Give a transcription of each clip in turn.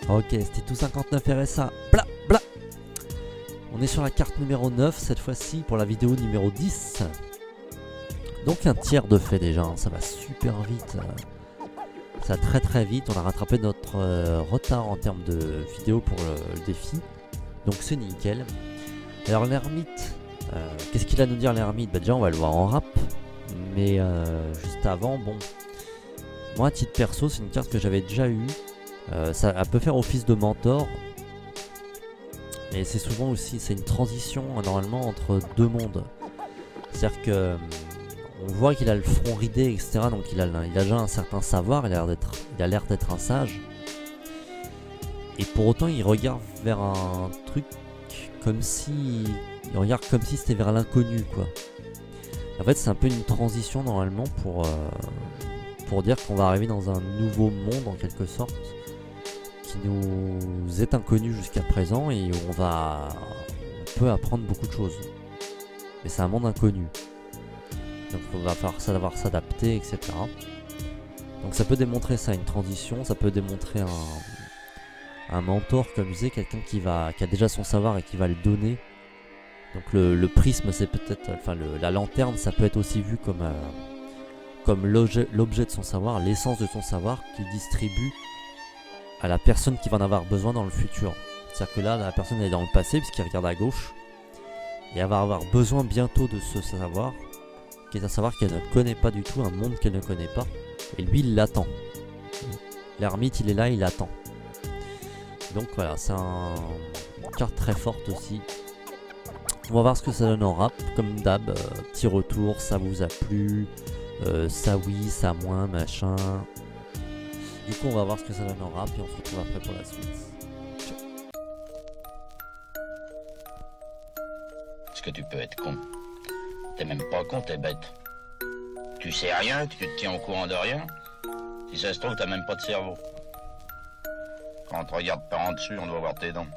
Ok, c'était tout 59 RSA. Bla bla. On est sur la carte numéro 9 cette fois-ci pour la vidéo numéro 10. Donc un tiers de fait déjà, hein, ça va super vite. Ça va très vite, on a rattrapé notre retard en termes de vidéo pour le défi. Donc c'est nickel. Alors l'ermite, qu'est-ce qu'il a à nous dire l'ermite? Bah déjà on va le voir en rap. Mais juste avant, bon, moi à titre perso c'est une carte que j'avais déjà eue. Elle peut faire office de mentor. Mais c'est souvent aussi, c'est une transition normalement entre deux mondes. C'est-à-dire que on voit qu'il a le front ridé, etc. Donc il a déjà un certain savoir, il a l'air d'être un sage. Et pour autant il regarde vers un truc comme si... Il regarde comme si c'était vers l'inconnu, quoi. En fait c'est un peu une transition normalement pour dire qu'on va arriver dans un nouveau monde en quelque sorte, qui nous est inconnu jusqu'à présent et où on peut apprendre beaucoup de choses. Mais c'est un monde inconnu. Donc il va falloir savoir s'adapter, etc. Donc ça peut démontrer ça, une transition, ça peut démontrer un mentor, comme je disais, quelqu'un qui a déjà son savoir et qui va le donner. Donc le prisme, c'est peut-être, enfin la lanterne, ça peut être aussi vu comme l'objet de son savoir, l'essence de son savoir qu'il distribue à la personne qui va en avoir besoin dans le futur. C'est-à-dire que là, la personne elle est dans le passé puisqu'elle regarde à gauche et elle va avoir besoin bientôt de ce savoir, qui est un savoir qu'elle ne connaît pas du tout, un monde qu'elle ne connaît pas, et lui il l'attend. L'ermite il est là, il attend. Donc voilà, c'est une carte très forte aussi. On va voir ce que ça donne en rap, comme d'hab, petit retour, ça vous a plu, ça oui, ça moins, machin. Du coup on va voir ce que ça donne en rap et on se retrouve après pour la suite. Est-ce que tu peux être con? T'es même pas con, t'es bête. Tu sais rien, tu te tiens au courant de rien. Si ça se trouve, t'as même pas de cerveau. Quand on te regarde par en dessus, on doit voir tes dents.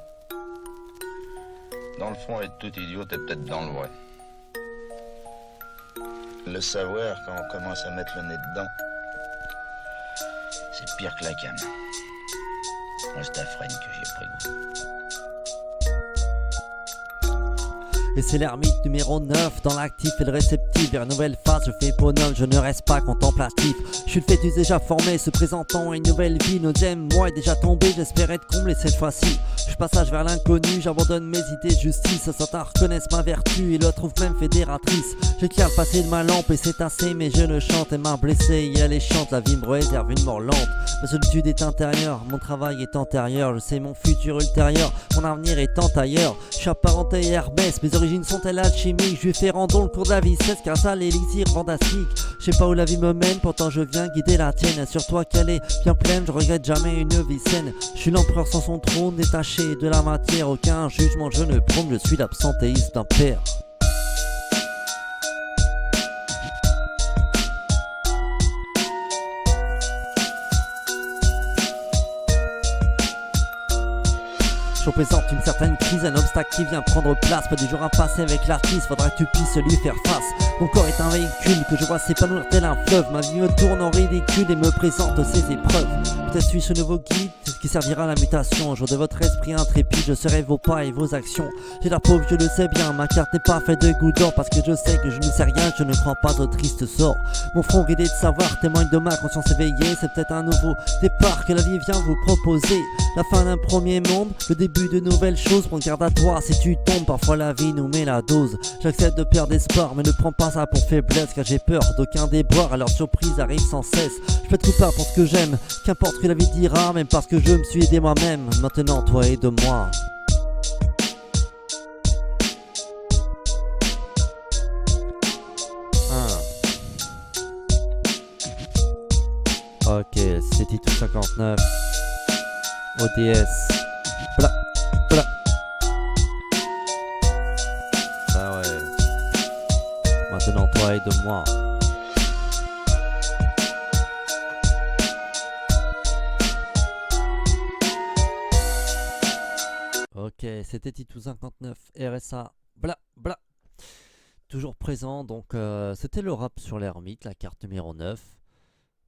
Dans le fond, être tout idiot, t'es peut-être dans le vrai. Le savoir, quand on commence à mettre le nez dedans, c'est pire que la canne. Moi, c'est à freine que j'ai pris goût. Et c'est l'ermite numéro 9 dans l'actif et le réceptif. Vers une nouvelle phase, je fais bonhomme, je ne reste pas contemplatif. Je suis le fœtus déjà formé, se présentant à une nouvelle vie. Neuvième mois est déjà tombé, j'espère être comblé cette fois-ci. Je passage vers l'inconnu, j'abandonne mes idées de justice. Certains reconnaissent ma vertu et l'autre trouve même fédératrice. J'éclaire le passé de ma lampe et c'est assez, mais je ne chante et m'a blessé. Et elle est chante, la vie me réserve une mort lente. Ma solitude est intérieure, mon travail est antérieur. Je sais mon futur ultérieur, mon avenir étant ailleurs. Je suis apparenté à Hermès, mes origines sont-elles alchimiques? Je lui fais rendre le cours de la vie cesse grâce à l'élixir fantastique. Je sais pas où la vie me mène, pourtant je viens guider la tienne. Assure-toi qu'elle est bien pleine, je regrette jamais une vie saine. Je suis l'empereur sans son trône, détaché de la matière. Aucun jugement je ne prône, je suis l'absentéiste d'un père. Je représente une certaine crise, un obstacle qui vient prendre place. Pas du jour à passer avec l'artiste, faudra que tu puisses lui faire face. Mon corps est un véhicule que je vois s'épanouir tel un fleuve. Ma vie me tourne en ridicule et me présente ses épreuves. Peut-être suis-je ce nouveau guide qui servira à la mutation. Un jour de votre esprit intrépide, je serai vos pas et vos actions. J'ai la pauvre, je le sais bien, ma carte n'est pas faite de gouttes d'or. Parce que je sais que je ne sais rien, je ne crois pas au triste sort. Mon front ridé de savoir témoigne de ma conscience éveillée. C'est peut-être un nouveau départ que la vie vient vous proposer. La fin d'un premier monde, le début de nouvelles choses. Prends garde à toi si tu tombes, parfois la vie nous met la dose. J'accepte de perdre espoir, mais ne prends pas ça pour faiblesse, car j'ai peur d'aucun déboire, alors surprise arrive sans cesse. Je peux être coupable pour ce que j'aime, qu'importe ce que la vie dira, même parce que je me suis aidé moi-même. Maintenant toi aide-moi. Ok, c'était tout 59. ODS. Bla, bla. Ah ouais. Maintenant toi aide-moi. Ok, c'était Titou 59 RSA. Bla, bla. Toujours présent, donc c'était le rap sur l'ermite, la carte numéro 9.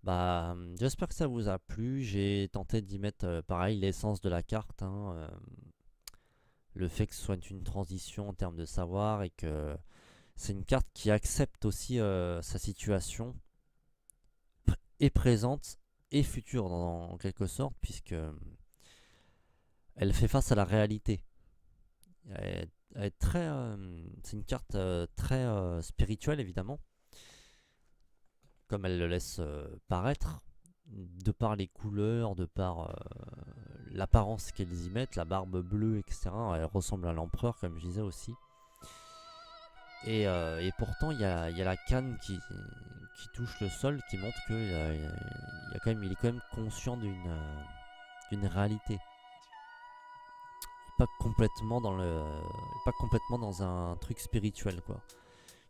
Bah, j'espère que ça vous a plu. J'ai tenté d'y mettre pareil l'essence de la carte, hein, le fait que ce soit une transition en termes de savoir et que c'est une carte qui accepte aussi sa situation et présente et future en quelque sorte, puisque elle fait face à la réalité. Elle est très, c'est une carte très spirituelle évidemment, comme elle le laisse paraître, de par les couleurs, de par l'apparence qu'elles y mettent, la barbe bleue, etc. Elle ressemble à l'empereur, comme je disais aussi. Et pourtant, il y a la canne qui touche le sol, qui montre qu'il il est quand même conscient d'une réalité. Pas complètement pas complètement dans un truc spirituel, quoi.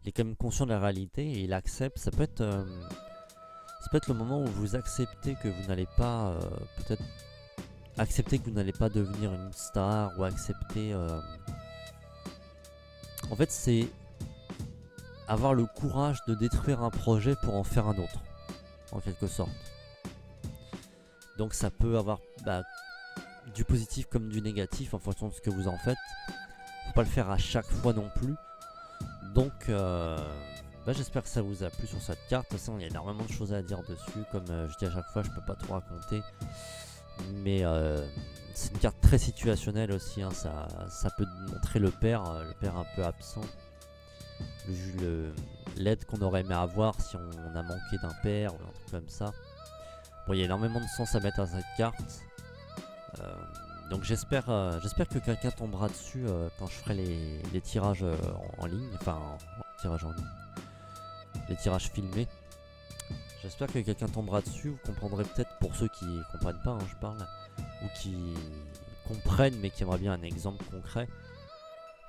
Il est quand même conscient de la réalité et il accepte. Ça peut être le moment où vous acceptez que vous n'allez pas peut-être accepter que vous n'allez pas devenir une star, ou accepter en fait c'est avoir le courage de détruire un projet pour en faire un autre, en quelque sorte. Donc ça peut avoir du positif comme du négatif en fonction de ce que vous en faites. Faut pas le faire à chaque fois non plus. Donc j'espère que ça vous a plu sur cette carte. De toute façon, il y a énormément de choses à dire dessus. Comme je dis à chaque fois, je peux pas tout raconter. Mais c'est une carte très situationnelle aussi, hein. Ça peut montrer le père un peu absent. L'aide qu'on aurait aimé avoir si on a manqué d'un père ou un truc comme ça. Bon, il y a énormément de sens à mettre à cette carte. Donc j'espère que quelqu'un tombera dessus quand je ferai les tirages en ligne. Enfin, tirages en ligne. Les tirages filmés. J'espère que quelqu'un tombera dessus. Vous comprendrez peut-être, pour ceux qui comprennent pas, hein, je parle, ou qui comprennent mais qui aimeraient bien un exemple concret.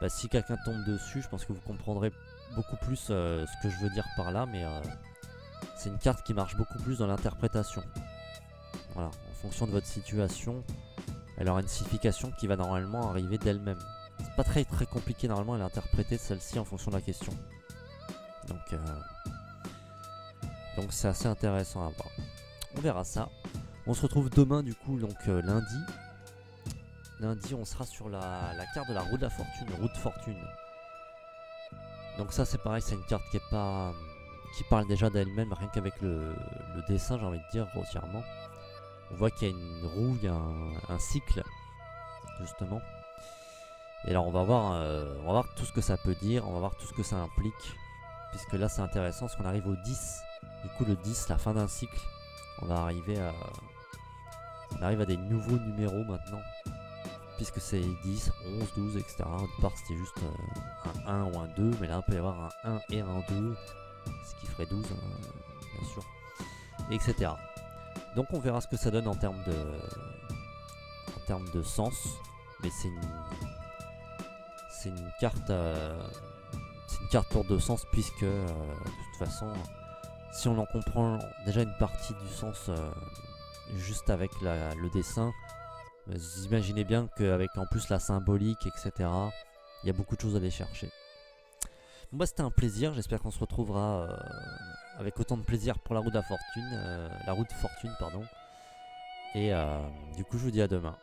Si quelqu'un tombe dessus, je pense que vous comprendrez beaucoup plus ce que je veux dire par là, mais c'est une carte qui marche beaucoup plus dans l'interprétation. Voilà, en fonction de votre situation, elle aura une signification qui va normalement arriver d'elle-même. C'est pas très très compliqué normalement à l'interpréter celle-ci en fonction de la question. Donc c'est assez intéressant à voir. On verra ça. On se retrouve demain du coup, donc lundi. Lundi, on sera sur la carte de la roue de la fortune, roue de fortune. Donc ça, c'est pareil, c'est une carte qui parle déjà d'elle-même, rien qu'avec le dessin, j'ai envie de dire grossièrement. On voit qu'il y a une roue, il y a un cycle, justement. Et alors on va voir tout ce que ça peut dire, on va voir tout ce que ça implique. Puisque là, c'est intéressant, parce qu'on arrive au 10. Du coup, le 10, la fin d'un cycle. On arrive à des nouveaux numéros maintenant. Puisque c'est 10, 11, 12, etc. Au départ c'était juste un 1 ou un 2, mais là on peut y avoir un 1 et un 2, ce qui ferait 12, bien sûr, etc. Donc on verra ce que ça donne en termes de sens, mais c'est une carte lourde de sens, puisque de toute façon, si on en comprend déjà une partie du sens juste avec le dessin, vous imaginez bien qu'avec en plus la symbolique, etc., il y a beaucoup de choses à aller chercher. Bon, c'était un plaisir, j'espère qu'on se retrouvera avec autant de plaisir pour la roue de la fortune, pardon. Et du coup, je vous dis à demain.